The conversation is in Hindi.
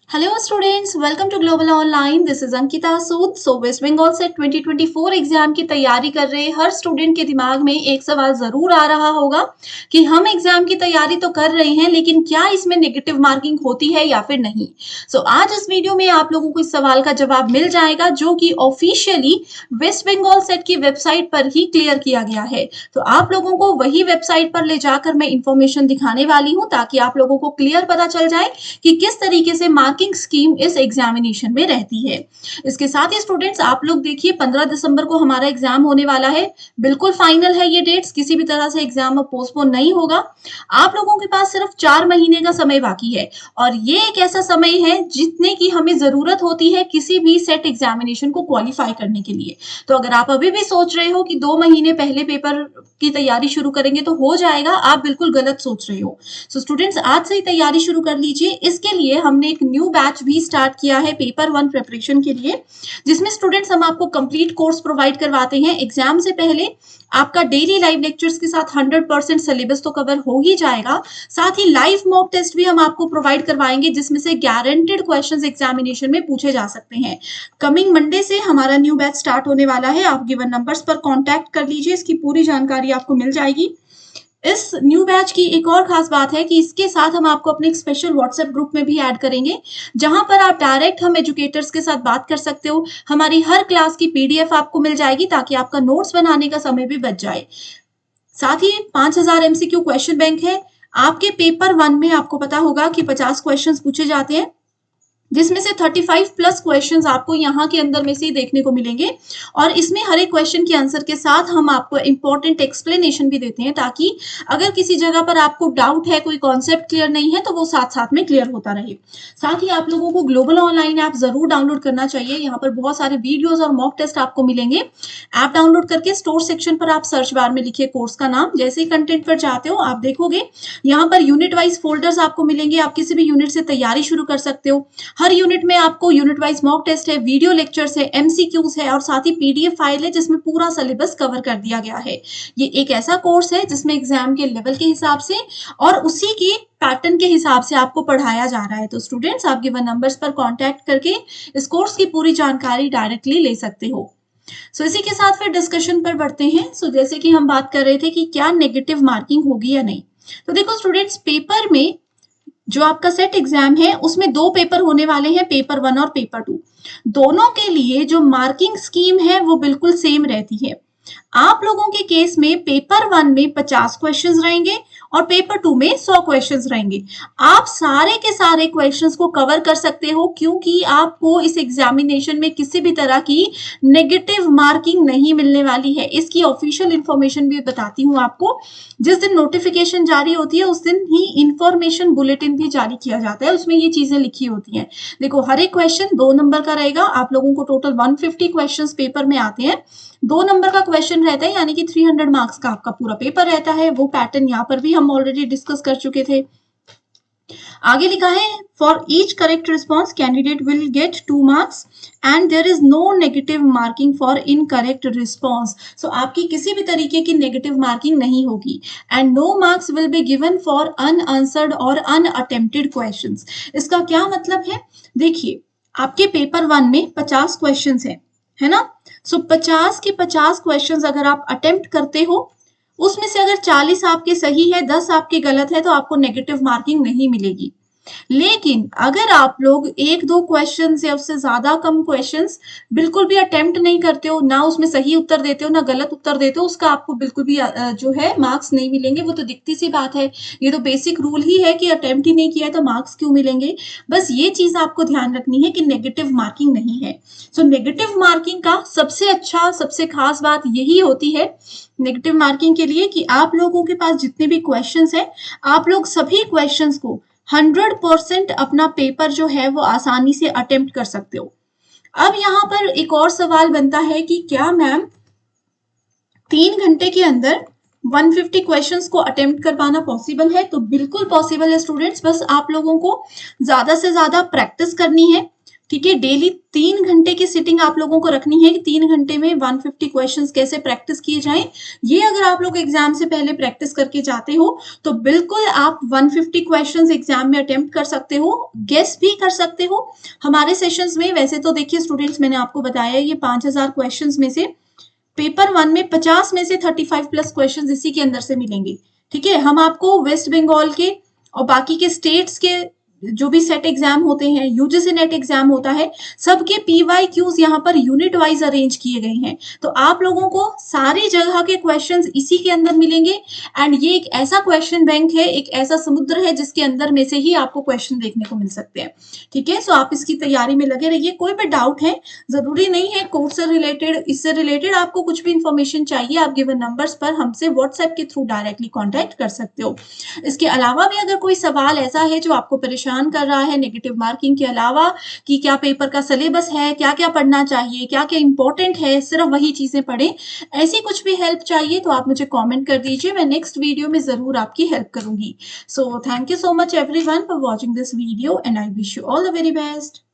Hello students, welcome to Global Online. This is Ankita Sood. So West Bengal से 2024 एग्जाम की तैयारी कर रहे हर स्टूडेंट के दिमाग में एक सवाल जरूर आ रहा होगा कि हम एग्जाम की तैयारी तो कर रहे हैं लेकिन क्या इसमें नेगेटिव मार्किंग होती है या फिर नहीं। आज इस वीडियो में आप लोगों को इस सवाल का जवाब मिल जाएगा जो कि ऑफिशियली वेस्ट बंगाल सेट की वेबसाइट पर ही क्लियर किया गया है। तो आप लोगों को वही वेबसाइट पर ले जाकर मैं इंफॉर्मेशन दिखाने वाली हूँ ताकि आप लोगों को क्लियर पता चल जाए कि किस तरीके से मार्किंग स्कीम इस एग्जामिनेशन में रहती है। इसके साथ ही स्टूडेंट्स आप लोग देखिए 15 दिसंबर को हमारा एग्जाम होने वाला है। बिल्कुल फाइनल है ये डेट्स, किसी भी तरह से एग्जाम अब पोस्टपोन नहीं होगा। आप लोगों के पास सिर्फ 4 महीने का समय बाकी है और ये एक ऐसा समय है जितने की हमें जरूरत होती है किसी भी सेट एग्जामिनेशन को क्वालिफाई करने के लिए। तो अगर आप अभी भी सोच रहे हो कि 2 महीने पहले पेपर की तैयारी शुरू करेंगे तो हो जाएगा, आप बिल्कुल गलत सोच रहे हो। स्टूडेंट्स आज से ही तैयारी शुरू कर लीजिए। इसके लिए हमने एक न्यू बैच भी स्टार्ट किया है पेपर 1 प्रिपरेशन के लिए, जिसमें स्टूडेंट्स हम आपको कंप्लीट कोर्स प्रोवाइड करवाते हैं। एग्जाम से पहले आपका डेली लाइव लेक्चर्स के साथ 100% सिलेबस तो कवर हो ही जाएगा, साथ ही लाइव मॉक टेस्ट भी हम आपको प्रोवाइड करवाएंगे जिसमें से गारंटेड क्वेश्चंस एग्जामिनेशन में पूछे जा सकते हैं। कमिंग मंडे से हमारा न्यू बैच स्टार्ट होने वाला है। आप गिवन नंबर्स पर कॉन्टैक्ट कर लीजिए, इसकी पूरी जानकारी आपको मिल जाएगी। इस न्यू बैच की एक और खास बात है कि इसके साथ हम आपको अपने एक स्पेशल व्हाट्सएप ग्रुप में भी ऐड करेंगे जहां पर आप डायरेक्ट हम एजुकेटर्स के साथ बात कर सकते हो। हमारी हर क्लास की पीडीएफ आपको मिल जाएगी ताकि आपका नोट्स बनाने का समय भी बच जाए। साथ ही 5000 एमसीक्यू क्वेश्चन बैंक है। आपके पेपर 1 में आपको पता होगा कि 50 क्वेश्चन पूछे जाते हैं जिसमें से 35 प्लस क्वेश्चंस आपको यहाँ के अंदर में से ही देखने को मिलेंगे और इसमें हर एक क्वेश्चन के आंसर के साथ हम आपको इंपॉर्टेंट एक्सप्लेनेशन भी देते हैं ताकि अगर किसी जगह पर आपको डाउट है, कोई कॉन्सेप्ट क्लियर नहीं है तो वो साथ साथ में क्लियर होता रहे। साथ ही आप लोगों को ग्लोबल ऑनलाइन ऐप जरूर डाउनलोड करना चाहिए। यहाँ पर बहुत सारे वीडियोज और मॉक टेस्ट आपको मिलेंगे। ऐप डाउनलोड करके स्टोर सेक्शन पर आप सर्च बार में लिखिए कोर्स का नाम, जैसे ही कंटेंट पर जाते हो आप देखोगे यहाँ पर यूनिट वाइज फोल्डर्स आपको मिलेंगे। आप किसी भी यूनिट से तैयारी शुरू कर सकते हो। हर यूनिट में आपको यूनिट वाइज मॉक टेस्ट है, वीडियो लेक्चर्स है, एमसीक्यूज है और साथ ही पीडीएफ फाइल है जिसमें पूरा सिलेबस कवर कर दिया गया है। ये एक ऐसा कोर्स है जिसमें एग्जाम के लेवल के हिसाब से और उसी की पैटर्न के हिसाब से आपको पढ़ाया जा रहा है। तो स्टूडेंट्स आप गिवन नंबर्स पर कॉन्टैक्ट करके इस कोर्स की पूरी जानकारी डायरेक्टली ले सकते हो। इसी के साथ फिर डिस्कशन पर बढ़ते हैं। जैसे कि हम बात कर रहे थे कि क्या नेगेटिव मार्किंग होगी या नहीं। तो देखो स्टूडेंट्स, पेपर में जो आपका सेट एग्जाम है उसमें 2 पेपर होने वाले हैं, पेपर 1 और पेपर 2। दोनों के लिए जो मार्किंग स्कीम है वो बिल्कुल सेम रहती है। आप लोगों के केस में पेपर 1 में 50 क्वेश्चंस रहेंगे और पेपर 2 में 100 क्वेश्चंस रहेंगे। आप सारे के सारे क्वेश्चंस को कवर कर सकते हो क्योंकि आपको इस एग्जामिनेशन में किसी भी तरह की नेगेटिव मार्किंग नहीं मिलने वाली है। इसकी ऑफिशियल इंफॉर्मेशन भी बताती हूँ आपको। जिस दिन नोटिफिकेशन जारी होती है उस दिन ही इंफॉर्मेशन बुलेटिन भी जारी किया जाता है, उसमें ये चीजें लिखी होती हैं। देखो हर एक क्वेश्चन 2 नंबर का रहेगा। आप लोगों को टोटल 150 क्वेश्चंस पेपर में आते हैं। 2 नंबर का क्वेश्चन रहता है यानी कि 300 मार्क्स का आपका पूरा पेपर रहता है। वो पैटर्न यहाँ पर भी हम ऑलरेडी डिस्कस कर चुके थे। आगे लिखा है for each correct response candidate will get 2 marks and there is no negative marking for incorrect response. So आपकी किसी भी तरीके की नेगेटिव मार्किंग नहीं होगी and no marks will be given for unanswered और अनअटेम्प्टेड क्वेश्चंस। इसका क्या मतलब है, देखिए आपके पेपर 1 में 50 क्वेश्चंस है ना। 50 के 50 क्वेश्चंस अगर आप अटेम्प्ट करते हो उसमें से अगर 40 आपके सही है, 10 आपके गलत है तो आपको नेगेटिव मार्किंग नहीं मिलेगी। लेकिन अगर आप लोग 1-2 क्वेश्चन या उससे ज्यादा कम क्वेश्चंस बिल्कुल भी अटेम्प्ट नहीं करते हो, ना उसमें सही उत्तर देते हो ना गलत उत्तर देते हो, उसका आपको बिल्कुल भी जो है मार्क्स नहीं मिलेंगे। वो तो दिखती सी बात है, ये तो बेसिक रूल ही है कि अटेम्प्ट ही नहीं किया है तो मार्क्स क्यों मिलेंगे। बस ये चीज आपको ध्यान रखनी है कि नेगेटिव मार्किंग नहीं है। नेगेटिव मार्किंग का सबसे अच्छा सबसे खास बात यही होती है नेगेटिव मार्किंग के लिए कि आप लोगों के पास जितने भी क्वेश्चंस हैं आप लोग सभी क्वेश्चंस को 100% अपना पेपर जो है वो आसानी से अटेम्प्ट कर सकते हो। अब यहाँ पर एक और सवाल बनता है कि क्या मैम 3 घंटे के अंदर 150 क्वेश्चंस को अटेम्प्ट कर पाना पॉसिबल है। तो बिल्कुल पॉसिबल है स्टूडेंट्स, बस आप लोगों को ज्यादा से ज्यादा प्रैक्टिस करनी है। ठीक है, डेली 3 घंटे की सिटिंग आप लोगों को रखनी है कि 3 घंटे में 150 क्वेश्चंस कैसे प्रैक्टिस किए जाएँ। ये अगर आप लोग एग्ज़ाम से पहले प्रैक्टिस करके जाते हो, तो बिल्कुल आप 150 क्वेश्चंस एग्ज़ाम में अटेम्प्ट कर सकते हो, गेस भी कर सकते हो। हमारे सेशंस में वैसे तो देखिए स्टूडेंट्स, मैंने आपको बताया ये 5000 क्वेश्चंस में से पेपर 1 में 50 में से 35 प्लस क्वेश्चंस इसी के अंदर से मिलेंगे। ठीक है, हम आपको वेस्ट बंगाल के और बाकी के स्टेट्स के जो भी सेट एग्जाम होते हैं, यूजीसी नेट एग्जाम होता है, सबके पीवाईक्यूज यहाँ पर यूनिट वाइज अरेंज किए गए हैं। तो आप लोगों को सारी जगह के क्वेश्चंस इसी के अंदर मिलेंगे एंड ये एक ऐसा क्वेश्चन बैंक है, एक ऐसा समुद्र है जिसके अंदर में से ही आपको क्वेश्चन देखने को मिल सकते हैं। ठीक है, सो आप इसकी तैयारी में लगे रहिए। कोई भी डाउट है, जरूरी नहीं है कोर्स से रिलेटेड, इससे रिलेटेड आपको कुछ भी इंफॉर्मेशन चाहिए, आप गिवन नंबर्स पर हमसे व्हाट्सएप के थ्रू डायरेक्टली कॉन्टैक्ट कर सकते हो। इसके अलावा भी अगर कोई सवाल ऐसा है जो आपको परेशान कर रहा है नेगेटिव मार्किंग के अलावा, कि क्या पेपर का सिलेबस है, क्या क्या पढ़ना चाहिए, क्या क्या इंपॉर्टेंट है, सिर्फ वही चीजें पढ़ें, ऐसी कुछ भी हेल्प चाहिए तो आप मुझे कमेंट कर दीजिए, मैं नेक्स्ट वीडियो में जरूर आपकी हेल्प करूंगी। So thank you so much everyone for watching this video and I wish you all the very best.